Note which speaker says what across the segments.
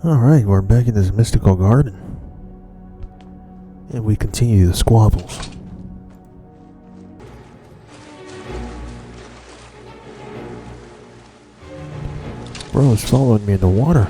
Speaker 1: Alright, we're back in this mystical garden. And we continue the squabbles. Bro is following me in the water.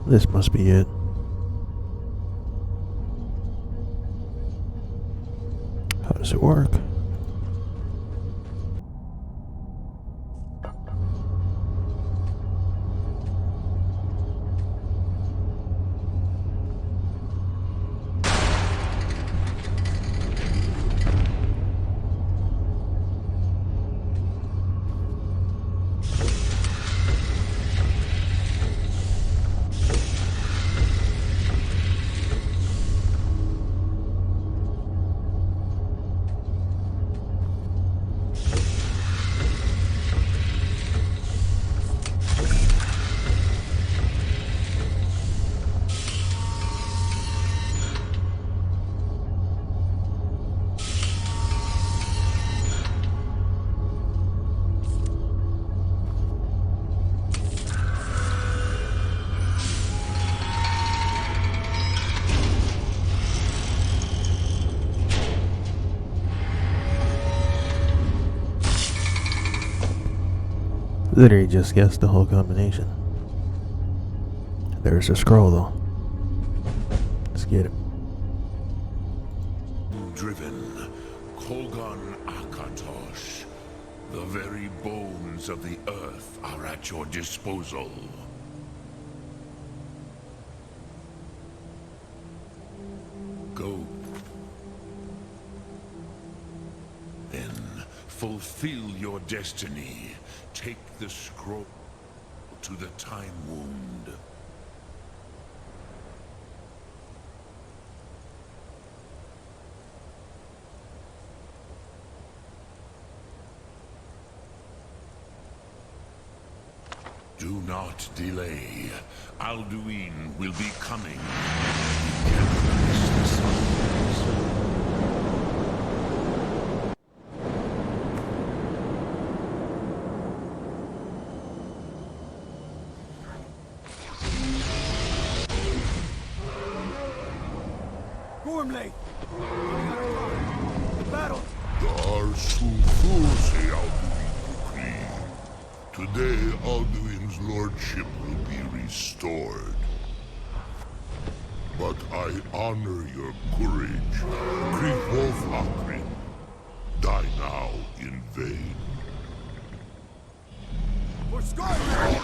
Speaker 1: This must be it. How does it work? Literally just guessed the whole combination. There's a scroll though. Let's get it.
Speaker 2: Driven, Kolgon Akatosh. The very bones of the earth are at your disposal. Go. Then fulfill your destiny. Take the scroll to the time wound. Do not delay. Alduin will be coming. You cannot miss the signs.
Speaker 3: Gormley! The battle!
Speaker 2: Today, Alduin's lordship will be restored. But I honor your courage. Krivov Akrin. Die now in vain.
Speaker 3: For Skyrim!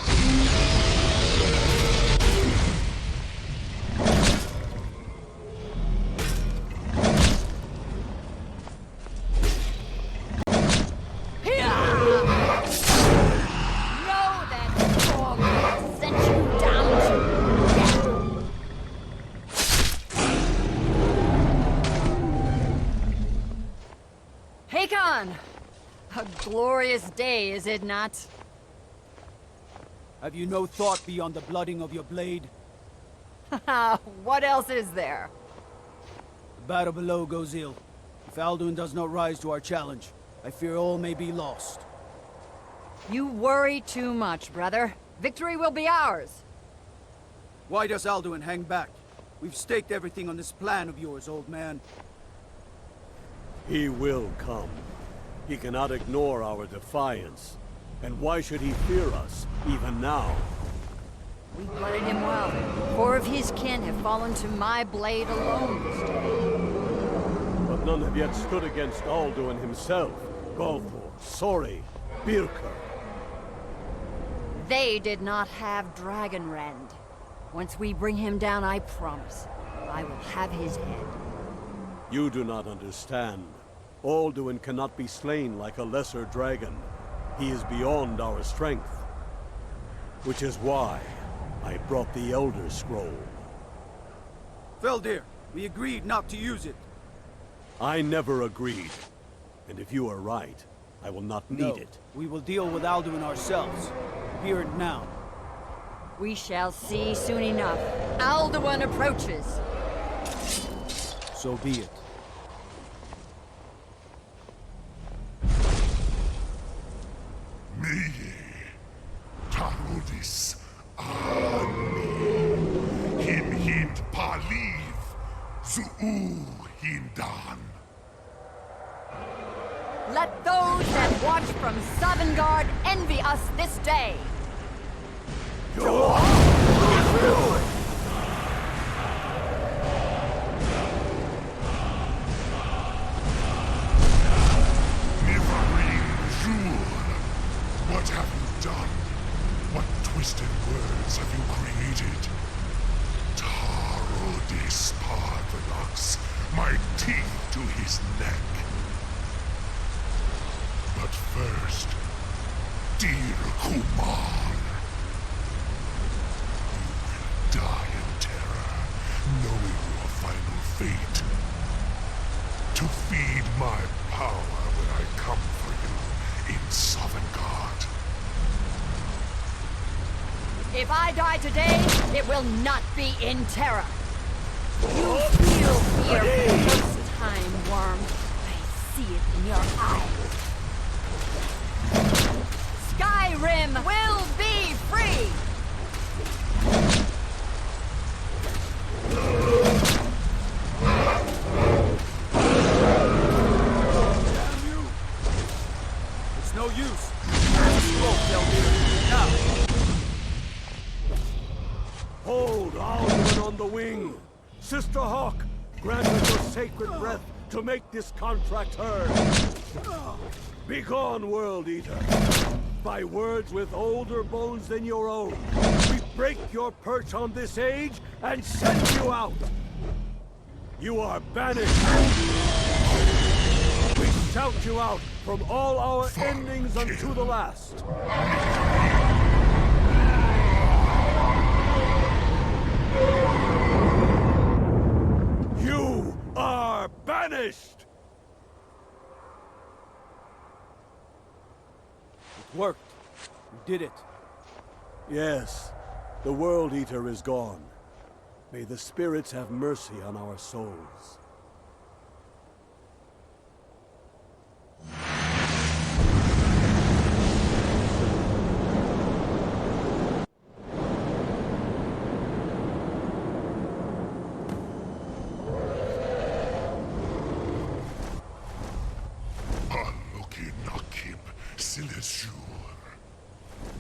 Speaker 4: A glorious day, is it not?
Speaker 3: Have you no thought beyond the blooding of your blade?
Speaker 4: What else is there?
Speaker 3: The battle below goes ill. If Alduin does not rise to our challenge, I fear all may be lost.
Speaker 4: You worry too much, brother. Victory will be ours.
Speaker 3: Why does Alduin hang back? We've staked everything on this plan of yours, old man.
Speaker 5: He will come. He cannot ignore our defiance. And why should he fear us, even now?
Speaker 4: We blooded him well. 4 of his kin have fallen to my blade alone this day.
Speaker 5: But none have yet stood against Alduin himself. Balthor, Sori, Birka.
Speaker 4: They did not have Dragonrend. Once we bring him down, I promise, I will have his head.
Speaker 5: You do not understand. Alduin cannot be slain like a lesser dragon. He is beyond our strength. Which is why I brought the Elder Scroll.
Speaker 3: Feldir, we agreed not to use it.
Speaker 5: I never agreed. And if you are right, I will not need it.
Speaker 3: We will deal with Alduin ourselves. Here and now.
Speaker 4: We shall see soon enough. Alduin approaches.
Speaker 3: So be it.
Speaker 2: Meye, Tarudis, Ani, Him Hind Paliv, Zuu Hindan.
Speaker 4: Let those that watch from Sovngarde envy us this day.
Speaker 2: Nivarin Jur, what have you done? What twisted words have you created? Tarudis Parthenos, my teeth to his neck. But first, dear Kumar, you will die in terror, knowing your final fate. To feed my power when I come for you in Sovngarde.
Speaker 4: If I die today, it will not be in terror. You feel fear for the first time, worm. I see it in your eyes. Skyrim will be free!
Speaker 3: Damn you! It's no use. Smoke, Feldir. Now!
Speaker 5: Hold Alduin on the wing! Sister Hawk, grant us your sacred breath to make this contract heard. Begone, World Eater. By words with older bones than your own, we break your perch on this age and send you out. You are banished. We shout you out from all our endings unto the last. You are banished!
Speaker 3: It worked. We did it.
Speaker 5: Yes, the World Eater is gone. May the spirits have mercy on our souls.
Speaker 2: Aloki Nakib Silesur.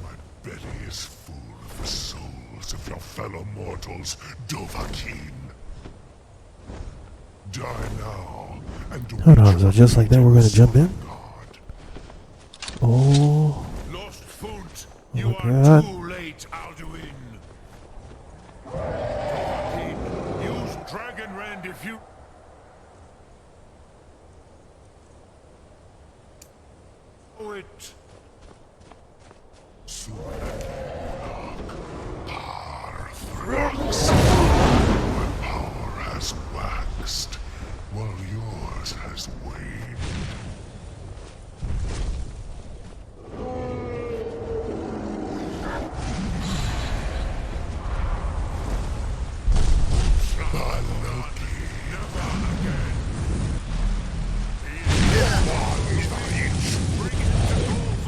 Speaker 2: My belly is full of the souls of your fellow mortals, Dovahkiin. Die now, and
Speaker 1: Hold on, so just like that we're gonna jump in? Oh,
Speaker 2: Lost Foot,
Speaker 1: my
Speaker 2: you are
Speaker 1: God.
Speaker 2: too late, Alduin. Dovahkiin, use Dragonrend if you... Oh, it... Parthrax. My power has waxed, while yours has waned. Unlucky. Never again. Bring him to Golf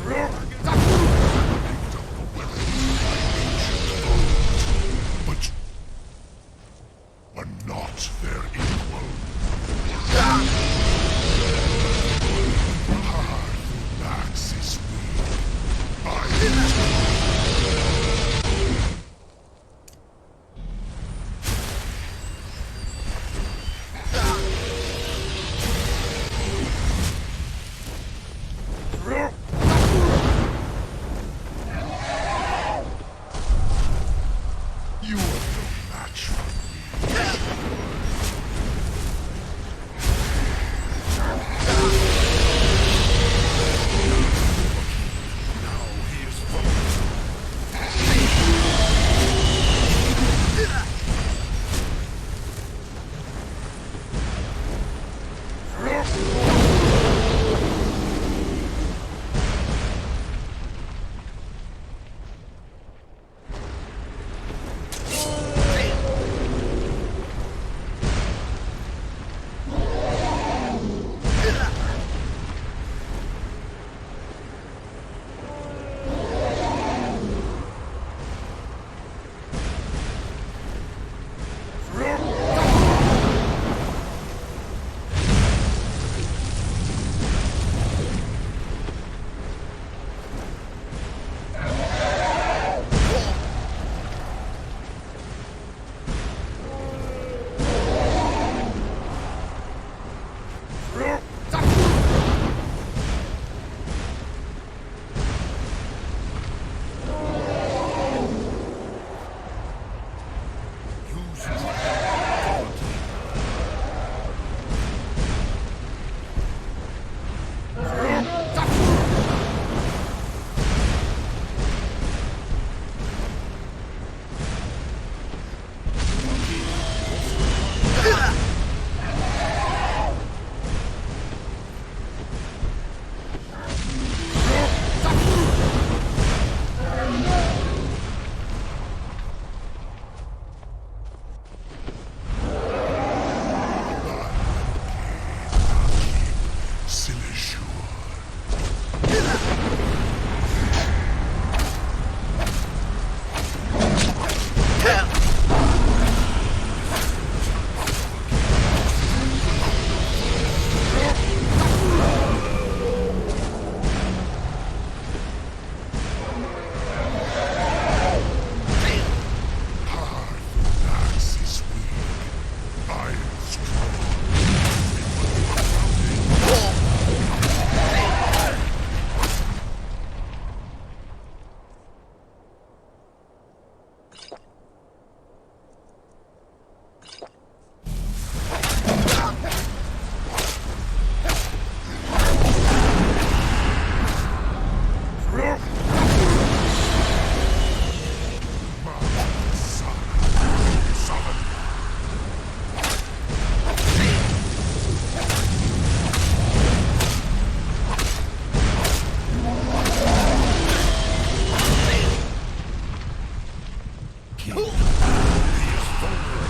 Speaker 2: He is vulnerable.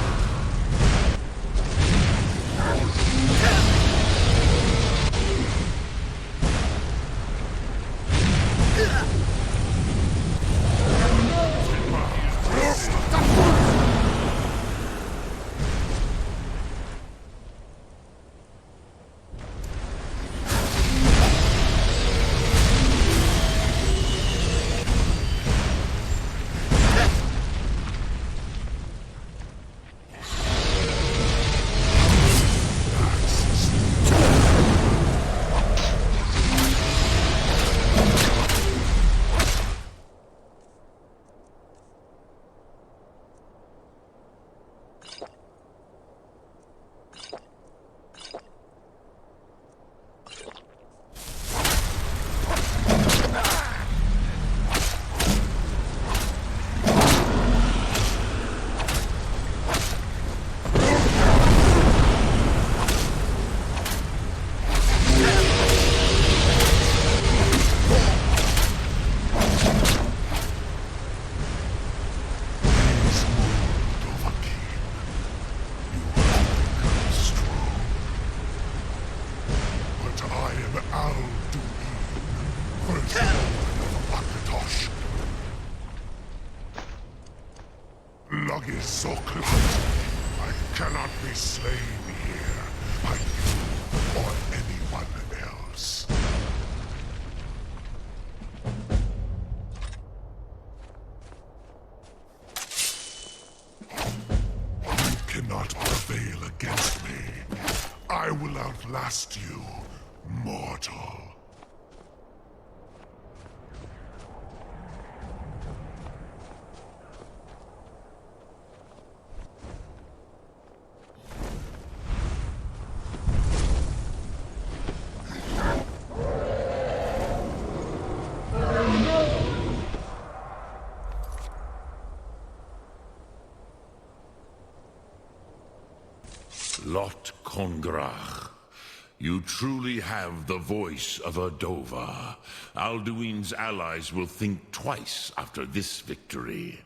Speaker 2: Lug is so close. I cannot be slain here by you or anyone else. You cannot prevail against me. I will outlast you, mortal. Lot Kongrach. You truly have the voice of a Dova. Alduin's allies will think twice after this victory.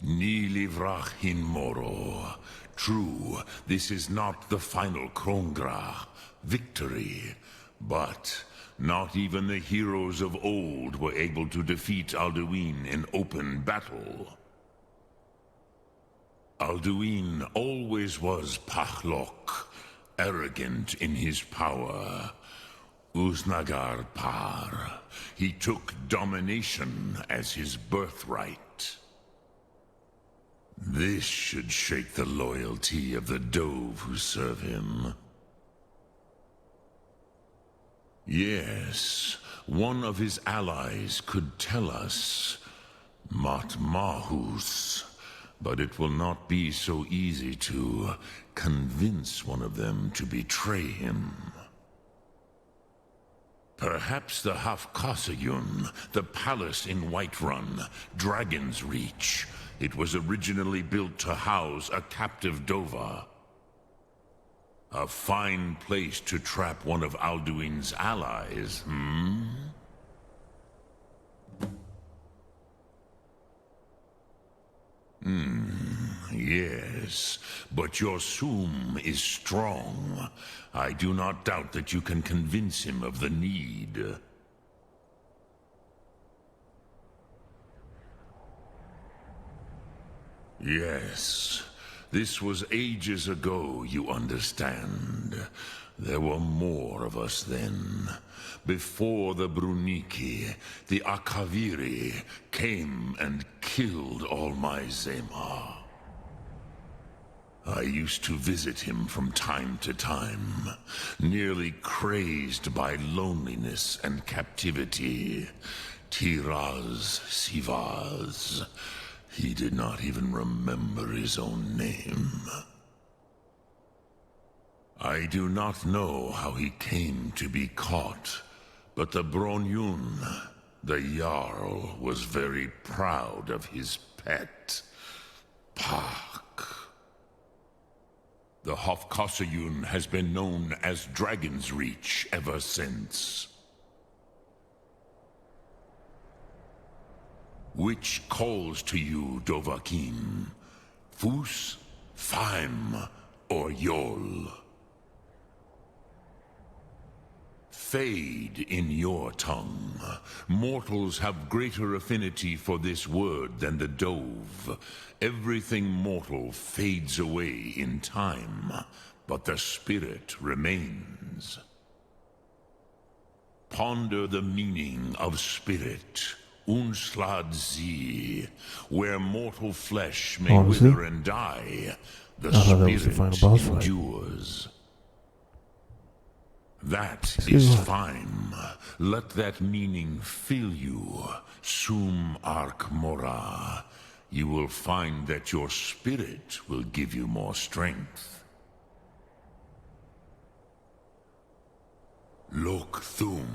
Speaker 2: Ni livrach hin moro. True, this is not the final Kongrach victory, but not even the heroes of old were able to defeat Alduin in open battle. Alduin always was Pachlok, arrogant in his power. Uznagar Par. He took domination as his birthright. This should shake the loyalty of the Dove who serve him. Yes, one of his allies could tell us, Matmahus, but it will not be so easy to convince one of them to betray him. Perhaps the Hafkasayun, the palace in Whiterun, Dragon's Reach. It was originally built to house a captive Dova. A fine place to trap one of Alduin's allies, hmm? Yes, but your Sum is strong. I do not doubt that you can convince him of the need. Yes, this was ages ago, you understand. There were more of us then. Before the Bruniki, the Akaviri came and killed all my Zema. I used to visit him from time to time, nearly crazed by loneliness and captivity. Tiraz Sivaz. He did not even remember his own name. I do not know how he came to be caught, but the Bronyun, the Yall, was very proud of his pet, Pak. The Hafkasayun has been known as Dragon's Reach ever since. Which calls to you, Dovahkiin? Fus, Faim, or Yall? Fade in your tongue. Mortals have greater affinity for this word than the Dove. Everything mortal fades away in time, but the spirit remains. Ponder the meaning of spirit. Unslad Zi, where mortal flesh may
Speaker 1: Honestly?
Speaker 2: wither and die, the
Speaker 1: I thought that was the
Speaker 2: spirit
Speaker 1: final boss fight.
Speaker 2: endures. That
Speaker 1: Excuse
Speaker 2: is
Speaker 1: me.
Speaker 2: fine. Let that meaning fill you. Sum Ark Mora. You will find that your spirit will give you more strength. Lok Thum.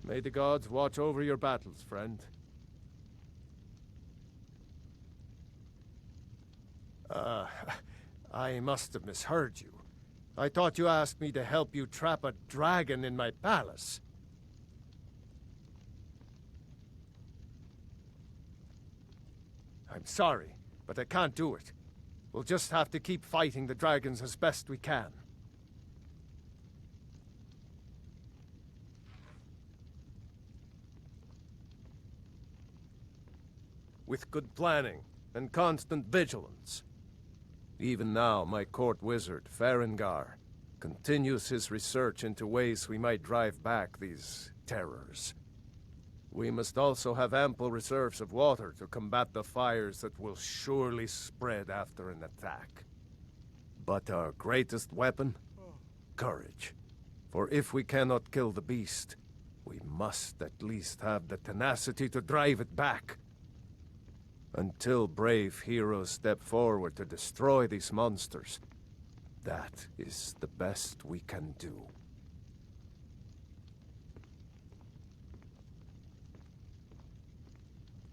Speaker 6: May the gods watch over your battles, friend. I must have misheard you. I thought you asked me to help you trap a dragon in my palace. I'm sorry, but I can't do it. We'll just have to keep fighting the dragons as best we can. With good planning and constant vigilance. Even now, my court wizard, Farengar, continues his research into ways we might drive back these terrors. We must also have ample reserves of water to combat the fires that will surely spread after an attack. But our greatest weapon? Courage. For if we cannot kill the beast, we must at least have the tenacity to drive it back. Until brave heroes step forward to destroy these monsters, that is the best we can do.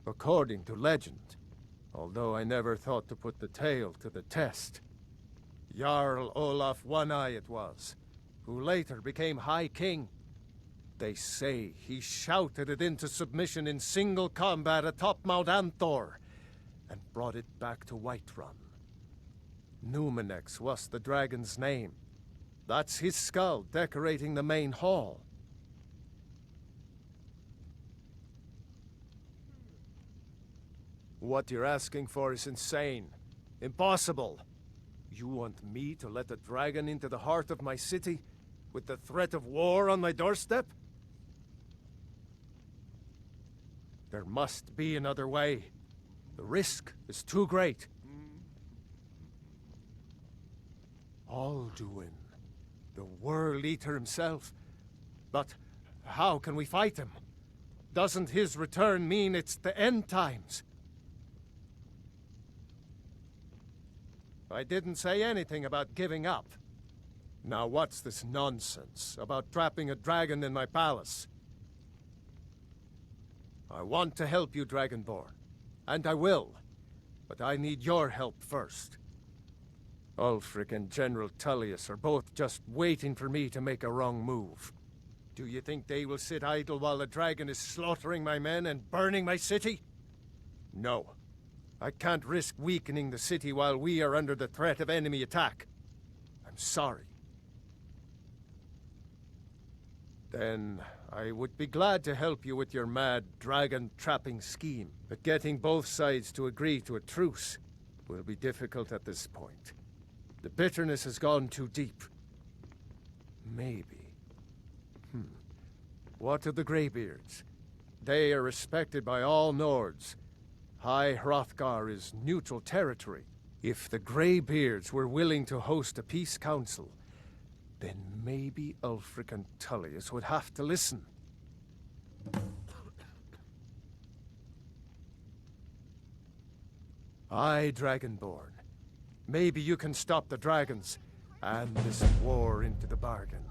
Speaker 6: According to legend, although I never thought to put the tale to the test, Jarl Olaf One-Eye it was, who later became High King. They say he shouted it into submission in single combat atop Mount Anthor, and brought it back to Whiterun. Numenex was the dragon's name. That's his skull decorating the main hall. What you're asking for is insane. Impossible. You want me to let a dragon into the heart of my city, with the threat of war on my doorstep? There must be another way. The risk is too great. Alduin, the World Eater himself. But how can we fight him? Doesn't his return mean it's the end times? I didn't say anything about giving up. Now what's this nonsense about trapping a dragon in my palace? I want to help you, Dragonborn. And I will. But I need your help first. Ulfric and General Tullius are both just waiting for me to make a wrong move. Do you think they will sit idle while the dragon is slaughtering my men and burning my city? No. I can't risk weakening the city while we are under the threat of enemy attack. I'm sorry. Then I would be glad to help you with your mad dragon-trapping scheme. But getting both sides to agree to a truce will be difficult at this point. The bitterness has gone too deep. Maybe. What of the Greybeards? They are respected by all Nords. High Hrothgar is neutral territory. If the Greybeards were willing to host a peace council, then maybe Ulfric and Tullius would have to listen. Aye, Dragonborn. Maybe you can stop the dragons, and this war into the bargain.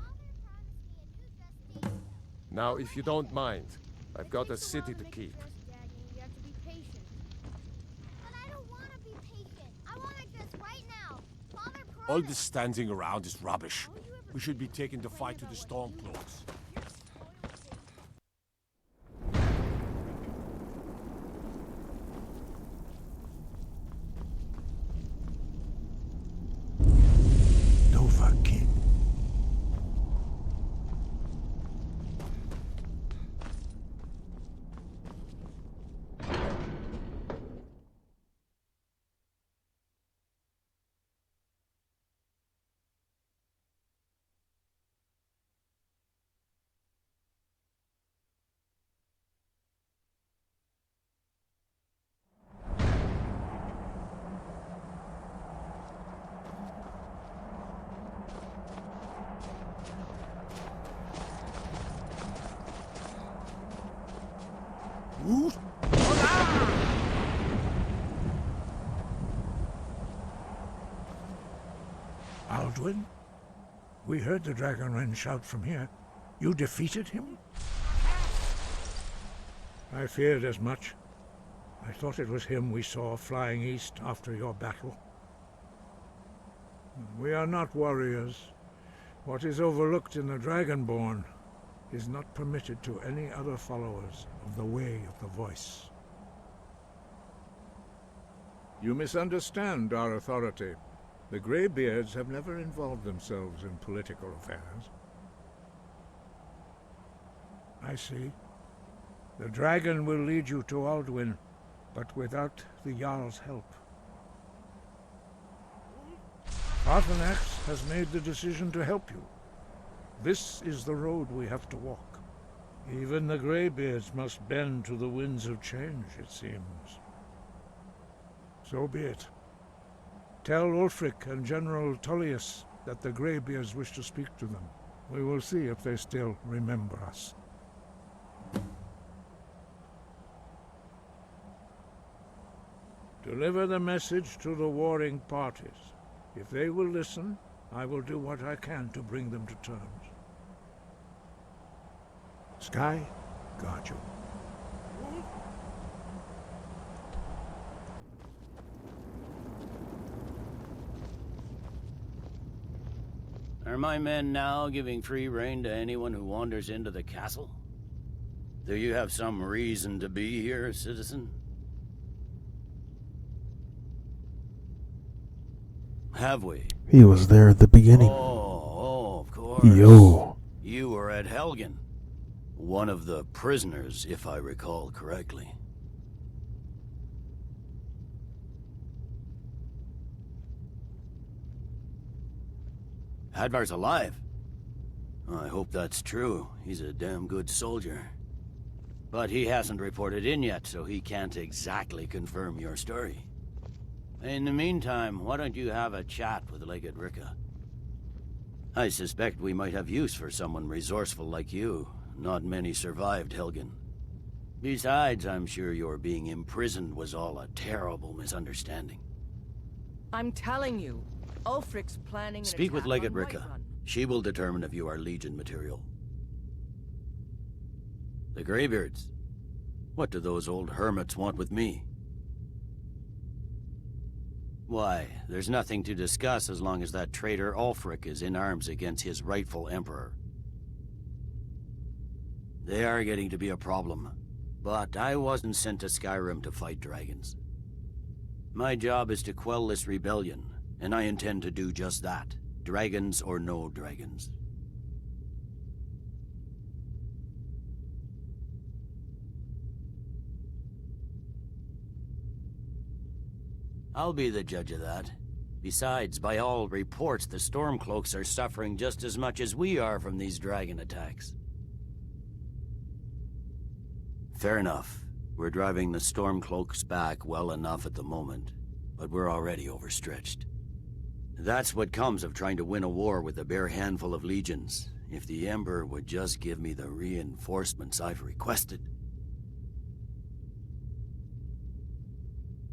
Speaker 6: Now, if you don't mind, I've got a city to keep.
Speaker 7: All this standing around is rubbish. We should be taking the fight to the Stormcloaks.
Speaker 2: Novakin.
Speaker 8: Alduin? We heard the Dragonren shout from here. You defeated him? I feared as much. I thought it was him we saw flying east after your battle. We are not warriors. What is overlooked in the Dragonborn is not permitted to any other followers of the Way of the Voice. You misunderstand our authority. The Greybeards have never involved themselves in political affairs. I see. The dragon will lead you to Alduin, but without the Yall's help. Arthanax has made the decision to help you. This is the road we have to walk. Even the Greybeards must bend to the winds of change, it seems. So be it. Tell Ulfric and General Tullius that the Greybeards wish to speak to them. We will see if they still remember us. Deliver the message to the warring parties. If they will listen, I will do what I can to bring them to terms. Sky, guard you.
Speaker 9: Are my men now giving free rein to anyone who wanders into the castle? Do you have some reason to be here, citizen? Have we?
Speaker 1: He was there at the beginning.
Speaker 9: Oh, of course.
Speaker 1: Yo.
Speaker 9: You were at Helgen. One of the prisoners, if I recall correctly. Hadvar's alive. I hope that's true. He's a damn good soldier. But he hasn't reported in yet, so he can't exactly confirm your story. In the meantime, why don't you have a chat with Legate Ricka? I suspect we might have use for someone resourceful like you. Not many survived Helgen. Besides, I'm sure your being imprisoned was all a terrible misunderstanding.
Speaker 10: I'm telling you, Ulfric's planning an
Speaker 9: Speak with
Speaker 10: attack
Speaker 9: Legate
Speaker 10: on
Speaker 9: Ricka.
Speaker 10: Whiterun.
Speaker 9: She will determine if you are Legion material. The Greybeards. What do those old hermits want with me? Why, there's nothing to discuss as long as that traitor Ulfric is in arms against his rightful emperor. They are getting to be a problem, but I wasn't sent to Skyrim to fight dragons. My job is to quell this rebellion, and I intend to do just that, dragons or no dragons. I'll be the judge of that. Besides, by all reports, the Stormcloaks are suffering just as much as we are from these dragon attacks. Fair enough. We're driving the Stormcloaks back well enough at the moment, but we're already overstretched. That's what comes of trying to win a war with a bare handful of legions. If the Emperor would just give me the reinforcements I've requested.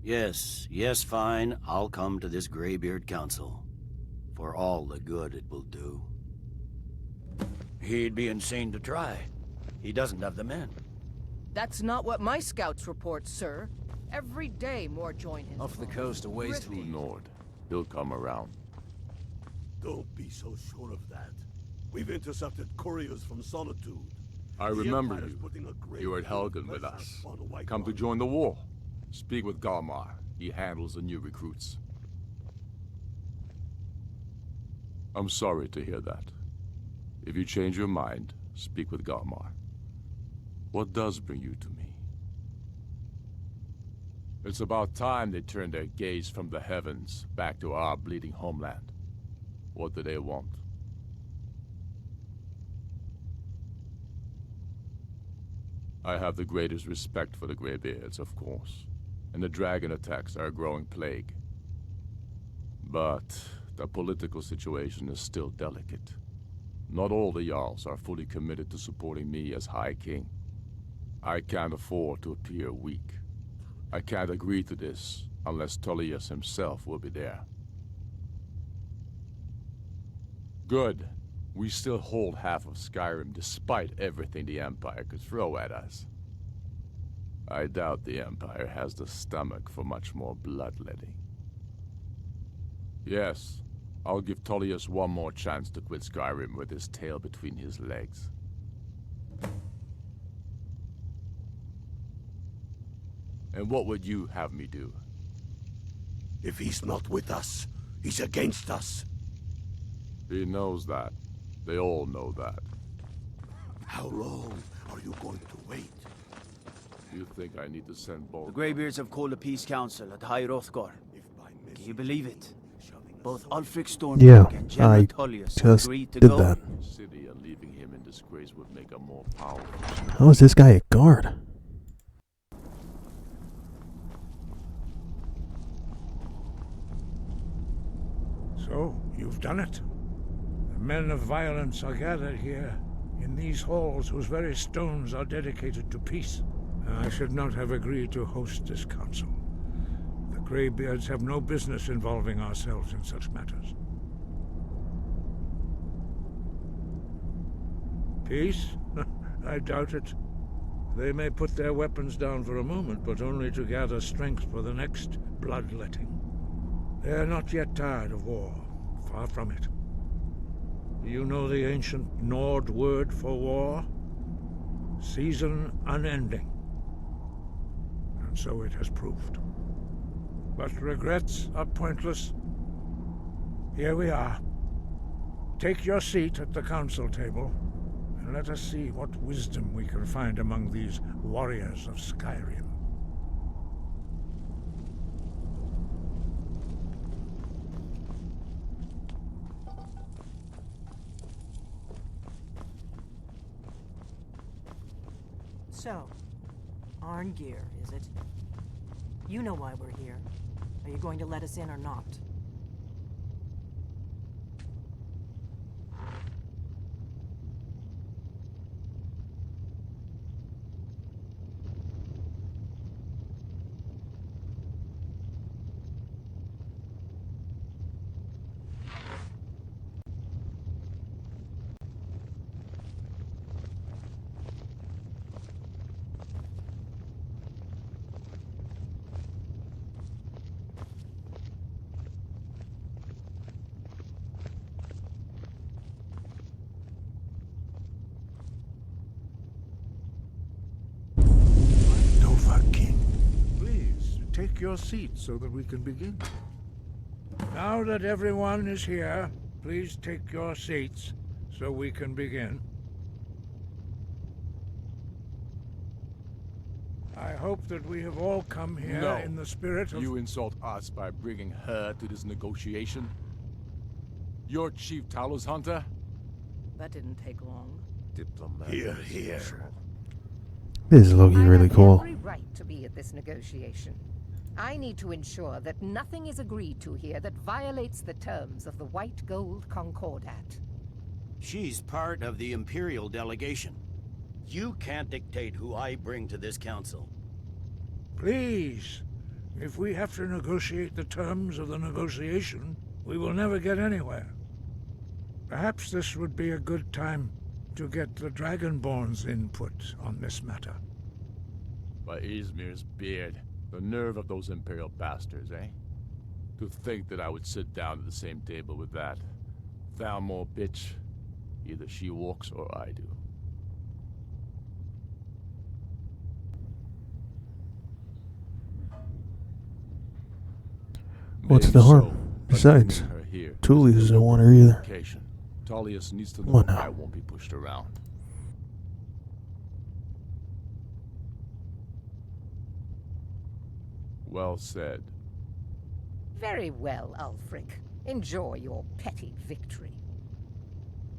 Speaker 9: Yes, fine. I'll come to this Greybeard Council. For all the good it will do. He'd be insane to try. He doesn't have the men.
Speaker 10: That's not what my scouts report, sir. Every day more join his
Speaker 7: Off the coast, a ways to the north. He'll come around.
Speaker 5: Don't be so sure of that. We've intercepted couriers from Solitude.
Speaker 11: I
Speaker 5: The
Speaker 11: remember
Speaker 5: Empire's
Speaker 11: you.
Speaker 5: putting a great
Speaker 11: You were at
Speaker 5: deal of
Speaker 11: Helgen with
Speaker 5: pressure
Speaker 11: us.
Speaker 5: on White
Speaker 11: Come to
Speaker 5: Run.
Speaker 11: join the war. Speak with Galmar. He handles the new recruits. I'm sorry to hear that. If you change your mind, speak with Galmar. What does bring you to me? It's about time they turned their gaze from the heavens back to our bleeding homeland. What do they want? I have the greatest respect for the Greybeards, of course, and the dragon attacks are a growing plague. But the political situation is still delicate. Not all the Yalls are fully committed to supporting me as High King. I can't afford to appear weak. I can't agree to this unless Tullius himself will be there. Good. We still hold half of Skyrim despite everything the Empire could throw at us. I doubt the Empire has the stomach for much more bloodletting. Yes, I'll give Tullius one more chance to quit Skyrim with his tail between his legs. And what would you have me do?
Speaker 5: If he's not with us, he's against us.
Speaker 11: He knows that. They all know that.
Speaker 5: How long are you going to wait?
Speaker 11: You think I need to send both?
Speaker 3: The Greybeards have called a peace council at High Hrothgar. Can you believe it? Both Ulfric
Speaker 1: Yeah,
Speaker 3: Stormberg and General
Speaker 1: I
Speaker 3: Tullius
Speaker 1: just
Speaker 3: agreed to
Speaker 1: did
Speaker 3: go.
Speaker 1: that.
Speaker 11: City and leaving him in disgrace would make a more powerful.
Speaker 1: How is this guy a guard?
Speaker 8: So, you've done it. The men of violence are gathered here, in these halls whose very stones are dedicated to peace. I should not have agreed to host this council. The Greybeards have no business involving ourselves in such matters. Peace? I doubt it. They may put their weapons down for a moment, but only to gather strength for the next bloodletting. They are not yet tired of war. Far from it. Do you know the ancient Nord word for war? Season unending. And so it has proved. But regrets are pointless. Here we are. Take your seat at the council table, and let us see what wisdom we can find among these warriors of Skyrim.
Speaker 10: So, Arngeir, is it? You know why we're here. Are you going to let us in or not? Please, take your seat so that we can begin. Now that everyone is here, please take your seats so we can begin. I hope that we have all come here
Speaker 11: No.
Speaker 8: in the spirit of...
Speaker 11: You insult us by bringing her to this negotiation? You're Chief Talos Hunter?
Speaker 10: That didn't take long.
Speaker 11: Diplomat.
Speaker 5: Here, here.
Speaker 1: This is Loki really cool.
Speaker 12: I have every right to be at this negotiation. I need to ensure that nothing is agreed to here that violates the terms of the White Gold Concordat.
Speaker 9: She's part of the Imperial delegation. You can't dictate who I bring to this council.
Speaker 8: Please, if we have to negotiate the terms of the negotiation, we will never get anywhere. Perhaps this would be a good time to get the Dragonborn's input on this matter.
Speaker 11: By Izmir's beard. The nerve of those Imperial bastards, eh? To think that I would sit down at the same table with that. Thalmor, bitch. Either she walks or I do.
Speaker 1: What's
Speaker 11: Maybe
Speaker 1: the harm?
Speaker 11: so, but
Speaker 1: Besides,
Speaker 11: bringing her here
Speaker 1: Tullius
Speaker 11: is
Speaker 1: doesn't want her
Speaker 11: deliberate
Speaker 1: either.
Speaker 11: provocation. Tullius needs to
Speaker 1: Come
Speaker 11: know
Speaker 1: on now.
Speaker 11: I won't be pushed around. Well said.
Speaker 12: Very well, Ulfric. Enjoy your petty victory.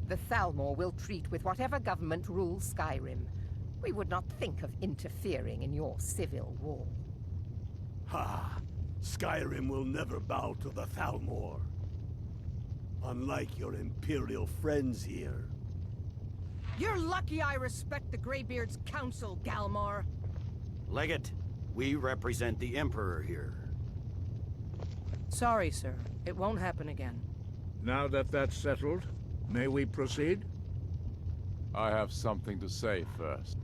Speaker 12: The Thalmor will treat with whatever government rules Skyrim. We would not think of interfering in your civil war.
Speaker 5: Ha! Skyrim will never bow to the Thalmor. Unlike your Imperial friends here.
Speaker 12: You're lucky I respect the Greybeard's counsel, Galmar.
Speaker 9: Legate, we represent the Emperor here.
Speaker 13: Sorry, sir. It won't happen again.
Speaker 8: Now that that's settled, may we proceed?
Speaker 11: I have something to say first.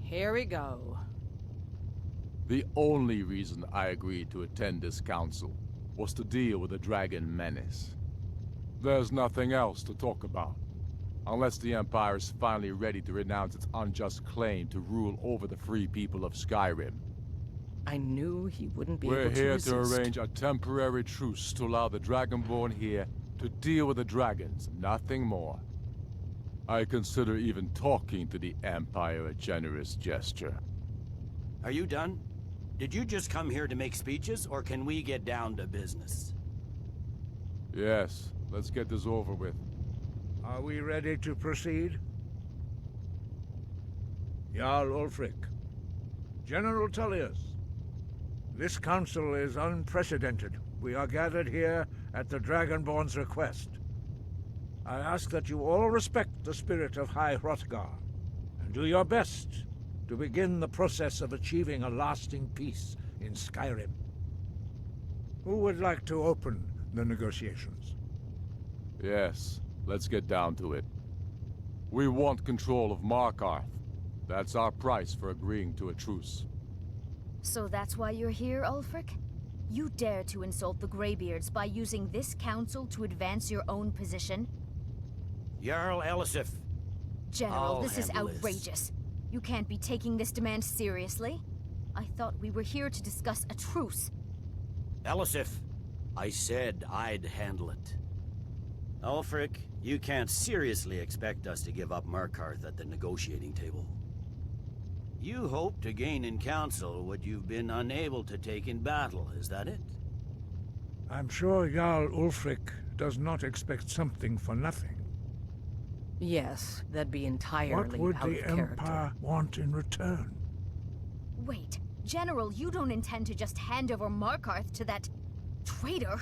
Speaker 13: Here we go.
Speaker 11: The only reason I agreed to attend this council was to deal with the dragon menace. There's nothing else to talk about. Unless the Empire is finally ready to renounce its unjust claim to rule over the free people of Skyrim.
Speaker 13: I knew he wouldn't be
Speaker 11: We're
Speaker 13: able to
Speaker 11: here
Speaker 13: resist.
Speaker 11: to arrange a temporary truce to allow the Dragonborn here to deal with the dragons, nothing more. I consider even talking to the Empire a generous gesture.
Speaker 9: Are you done? Did you just come here to make speeches, or can we get down to business?
Speaker 11: Yes, let's get this over with.
Speaker 8: Are we ready to proceed? Jarl Ulfric. General Tullius. This council is unprecedented. We are gathered here at the Dragonborn's request. I ask that you all respect the spirit of High Hrothgar, and do your best to begin the process of achieving a lasting peace in Skyrim. Who would like to open the negotiations?
Speaker 11: Yes, let's get down to it. We want control of Markarth. That's our price for agreeing to a truce.
Speaker 14: So that's why you're here, Ulfric? You dare to insult the Greybeards by using this council to advance your own position?
Speaker 9: Jarl Elisif.
Speaker 14: General,
Speaker 9: I'll
Speaker 14: this is
Speaker 9: handle this.
Speaker 14: outrageous. You can't be taking this demand seriously. I thought we were here to discuss a truce.
Speaker 9: Elisif, I said I'd handle it. Ulfric, you can't seriously expect us to give up Markarth at the negotiating table. You hope to gain in council what you've been unable to take in battle, is that it?
Speaker 8: I'm sure Jarl Ulfric does not expect something for nothing.
Speaker 13: Yes, that'd be entirely
Speaker 8: What would
Speaker 13: out
Speaker 8: the
Speaker 13: of character.
Speaker 8: Empire want in return?
Speaker 14: Wait, General, you don't intend to just hand over Markarth to that traitor?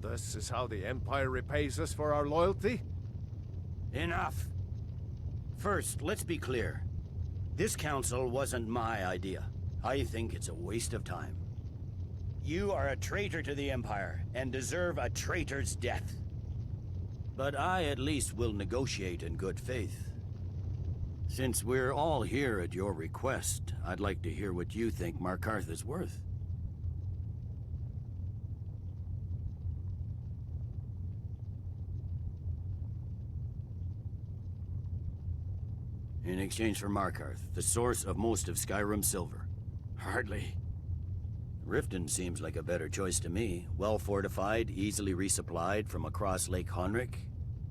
Speaker 6: This is how the Empire repays us for our loyalty?
Speaker 9: Enough. First, let's be clear. This council wasn't my idea. I think it's a waste of time. You are a traitor to the Empire, and deserve a traitor's death. But I at least will negotiate in good faith. Since we're all here at your request, I'd like to hear what you think Markarth is worth. In exchange for Markarth, the source of most of Skyrim's silver. Hardly. Riften seems like a better choice to me. Well fortified, easily resupplied from across Lake Honric,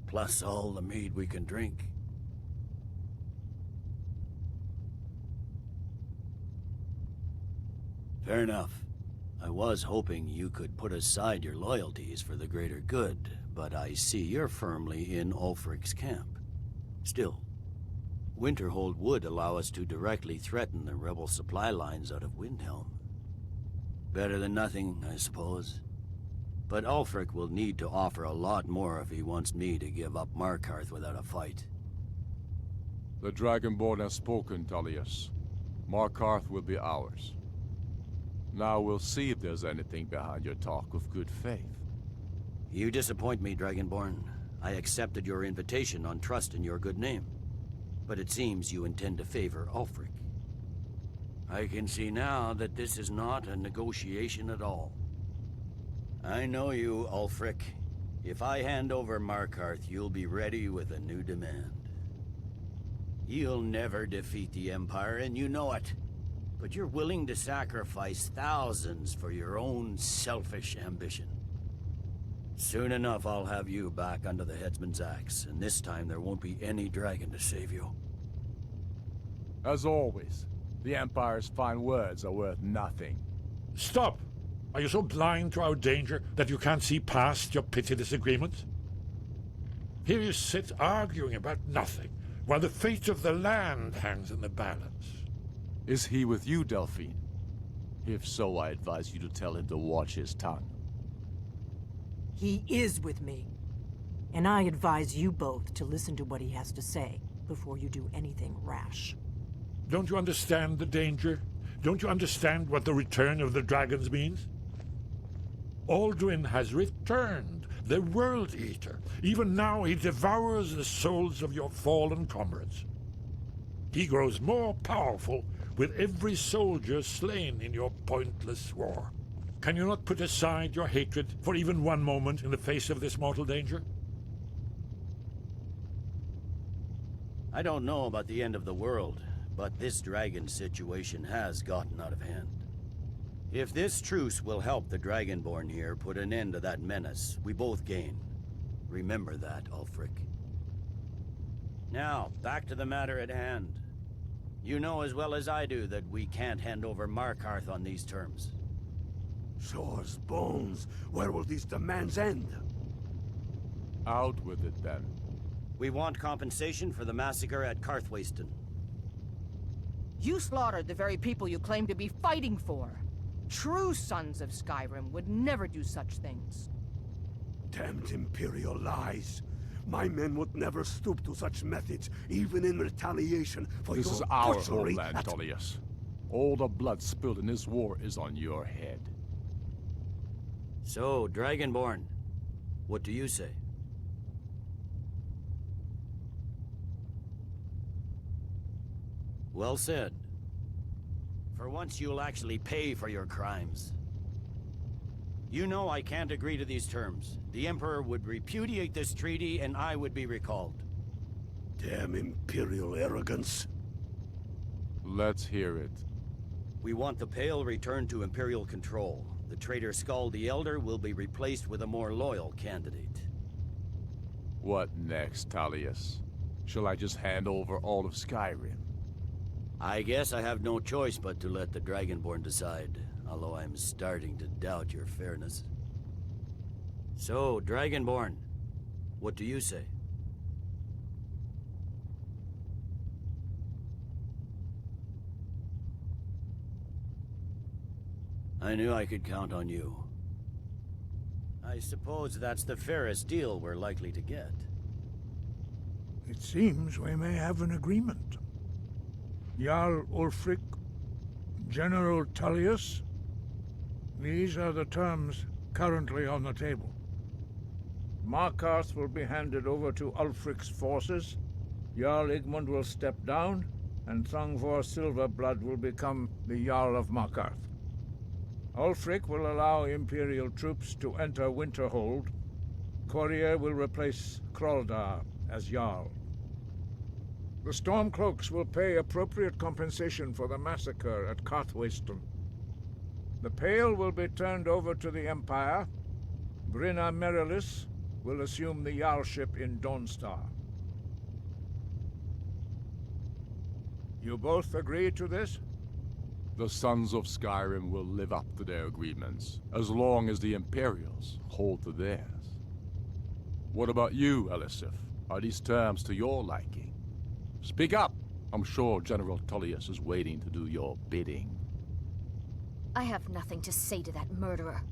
Speaker 9: plus all the mead we can drink. Fair enough. I was hoping you could put aside your loyalties for the greater good, but I see you're firmly in Ulfric's camp. Still, Winterhold would allow us to directly threaten the rebel supply lines out of Windhelm. Better than nothing, I suppose. But Ulfric will need to offer a lot more if he wants me to give up Markarth without a fight.
Speaker 11: The Dragonborn has spoken, Tullius. Markarth will be ours. Now we'll see if there's anything behind your talk of good faith.
Speaker 9: You disappoint me, Dragonborn. I accepted your invitation on trust in your good name. But it seems you intend to favor Ulfric. I can see now that this is not a negotiation at all. I know you, Ulfric. If I hand over Markarth, you'll be ready with a new demand. You'll never defeat the Empire, and you know it. But you're willing to sacrifice thousands for your own selfish ambition. Soon enough, I'll have you back under the headsman's axe, and this time there won't be any dragon to save you.
Speaker 11: As always, the Empire's fine words are worth nothing.
Speaker 10: Stop! Are you so blind to our danger that you can't see past your petty disagreements? Here you sit arguing about nothing, while the fate of the land hangs in the balance.
Speaker 11: Is he with you, Delphine? If so, I advise you to tell him to watch his tongue.
Speaker 15: He is with me. And I advise you both to listen to what he has to say before you do anything rash.
Speaker 10: Don't you understand the danger? Don't you understand what the return of the dragons means? Alduin has returned, the World Eater. Even now he devours the souls of your fallen comrades. He grows more powerful with every soldier slain in your pointless war. Can you not put aside your hatred for even one moment in the face of this mortal danger?
Speaker 9: I don't know about the end of the world, but this dragon situation has gotten out of hand. If this truce will help the Dragonborn here put an end to that menace, we both gain. Remember that, Ulfric. Now, back to the matter at hand. You know as well as I do that we can't hand over Markarth on these terms.
Speaker 5: Shores, bones, where will these demands end?
Speaker 11: Out with it, then.
Speaker 9: We want compensation for the massacre at Karthwasten.
Speaker 12: You slaughtered the very people you claim to be fighting for. True sons of Skyrim would never do such things.
Speaker 5: Damned Imperial lies. My men would never stoop to such methods, even in retaliation for
Speaker 11: This
Speaker 5: your
Speaker 11: is our
Speaker 5: butchery
Speaker 11: homeland,
Speaker 5: at-
Speaker 11: Tullius. All the blood spilled in this war is on your head.
Speaker 9: So, Dragonborn, what do you say? Well said. For once you'll actually pay for your crimes. You know I can't agree to these terms. The Emperor would repudiate this treaty and I would be recalled.
Speaker 5: Damn Imperial arrogance.
Speaker 11: Let's hear it.
Speaker 9: We want the Pale returned to Imperial control. The traitor Skull the Elder will be replaced with a more loyal candidate.
Speaker 11: What next, Tullius? Shall I just hand over all of Skyrim?
Speaker 9: I guess I have no choice but to let the Dragonborn decide, although I'm starting to doubt your fairness. So, Dragonborn, what do you say? I knew I could count on you. I suppose that's the fairest deal we're likely to get.
Speaker 10: It seems we may have an agreement. Jarl Ulfric, General Tullius, these are the terms currently on the table. Markarth will be handed over to Ulfric's forces, Jarl Igmund will step down, and Thongvor Silverblood will become the Jarl of Markarth. Ulfric will allow Imperial troops to enter Winterhold. Courier will replace Kraldar as Jarl. The Stormcloaks will pay appropriate compensation for the massacre at Karthwasten. The Pale will be turned over to the Empire. Brynna Merilis will assume the Jarlship in Dawnstar. You both agree to this?
Speaker 11: The Sons of Skyrim will live up to their agreements, as long as the Imperials hold to theirs. What about you, Elisif? Are these terms to your liking? Speak up! I'm sure General Tullius is waiting to do your bidding.
Speaker 14: I have nothing to say to that murderer.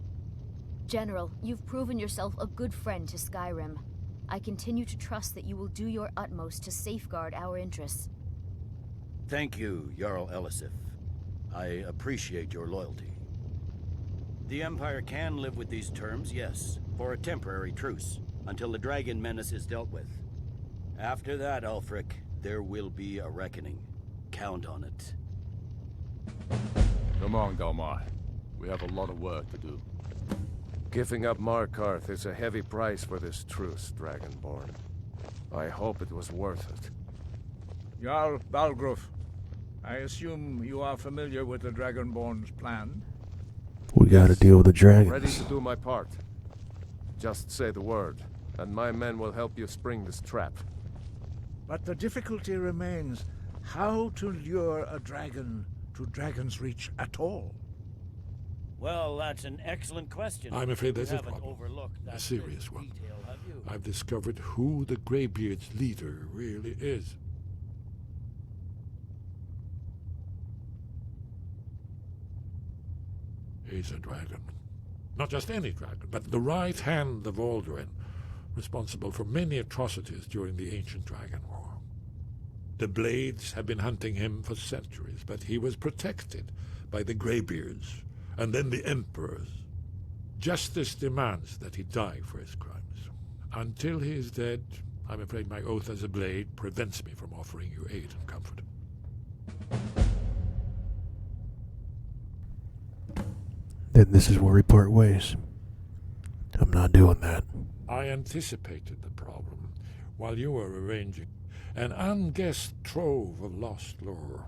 Speaker 14: General, you've proven yourself a good friend to Skyrim. I continue to trust that you will do your utmost to safeguard our interests.
Speaker 9: Thank you, Jarl Elisif. I appreciate your loyalty. The Empire can live with these terms, yes, for a temporary truce, until the dragon menace is dealt with. After that, Ulfric, there will be a reckoning. Count on it.
Speaker 11: Come on, Galmar. We have a lot of work to do.
Speaker 6: Giving up Markarth is a heavy price for this truce, Dragonborn. I hope it was worth it.
Speaker 10: Jarl Balgruf, I assume you are familiar with the Dragonborn's plan?
Speaker 1: We gotta deal with the dragons.
Speaker 6: Ready to do my part. Just say the word, and my men will help you spring this trap.
Speaker 8: But the difficulty remains how to lure a dragon to Dragon's Reach at all.
Speaker 9: Well, that's an excellent question.
Speaker 2: I'm afraid there's
Speaker 9: You
Speaker 2: a
Speaker 9: haven't
Speaker 2: problem.
Speaker 9: overlooked that
Speaker 2: A serious one.
Speaker 9: detail, have you?
Speaker 2: I've discovered who the Greybeard's leader really is. He's a dragon. Not just any dragon, but the right hand of Alduin, responsible for many atrocities during the Ancient Dragon War. The Blades have been hunting him for centuries, but he was protected by the Greybeards, and then the Emperors. Justice demands that he die for his crimes. Until he is dead, I'm afraid my oath as a Blade prevents me from offering you aid and comfort.
Speaker 1: Then this is where we part ways. I'm not doing that.
Speaker 2: I anticipated the problem while you were arranging an unguessed trove of lost lore.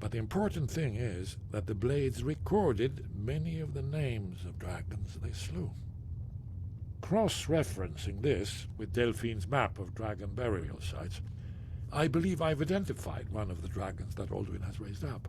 Speaker 2: But the important thing is that the Blades recorded many of the names of dragons they slew. Cross-referencing this with Delphine's map of dragon burial sites, I believe I've identified one of the dragons that Alduin has raised up.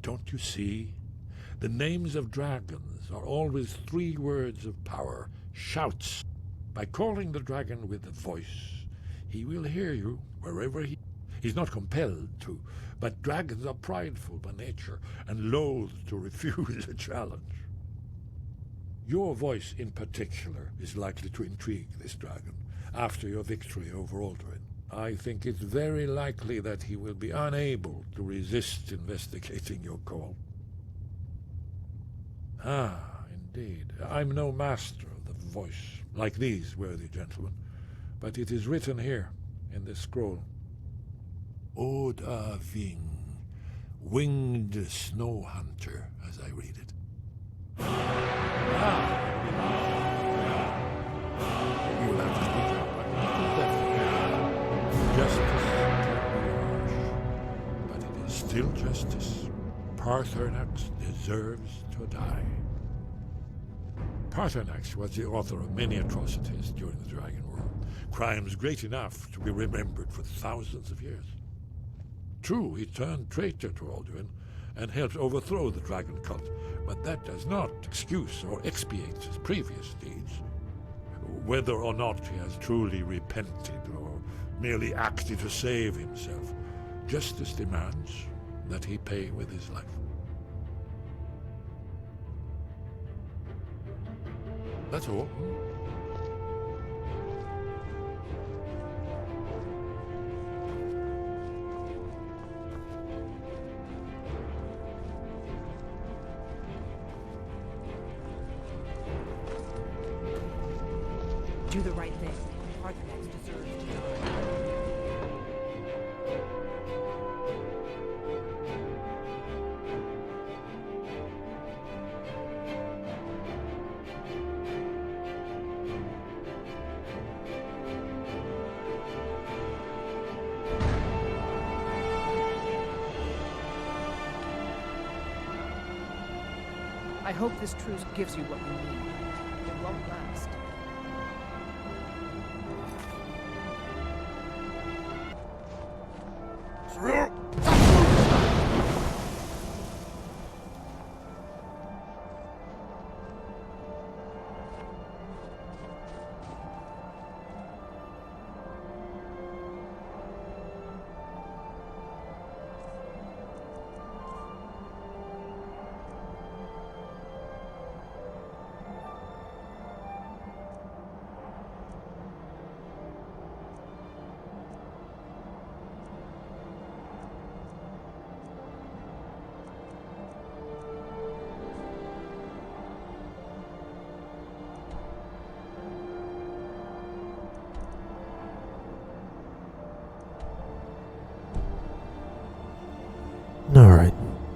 Speaker 2: Don't you see? The names of dragons are always 3 words of power, shouts. By calling the dragon with a voice, he will hear you wherever he's not compelled to, but dragons are prideful by nature and loath to refuse a challenge. Your voice in particular is likely to intrigue this dragon after your victory over Alduin. I think it's very likely that he will be unable to resist investigating your call. Ah, indeed. I'm no master of the voice, like these worthy gentlemen, but it is written here, in this scroll. Oda Ving, winged snow hunter, as I read it. You'll have to speak up, Justice can be harsh, but it is still justice. Paarthurnax deserves to die. Paarthurnax was the author of many atrocities during the Dragon War, crimes great enough to be remembered for thousands of years. True, he turned traitor to Alduin and helped overthrow the dragon cult, but that does not excuse or expiate his previous deeds. Whether or not he has truly repented or merely acted to save himself, justice demands that he pay with his life. That's all.
Speaker 15: Do the right thing. Paarthurnax deserves to die.
Speaker 12: I hope this truce gives you what you need. It won't last.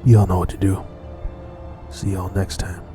Speaker 1: Y'all know what to do. See y'all next time.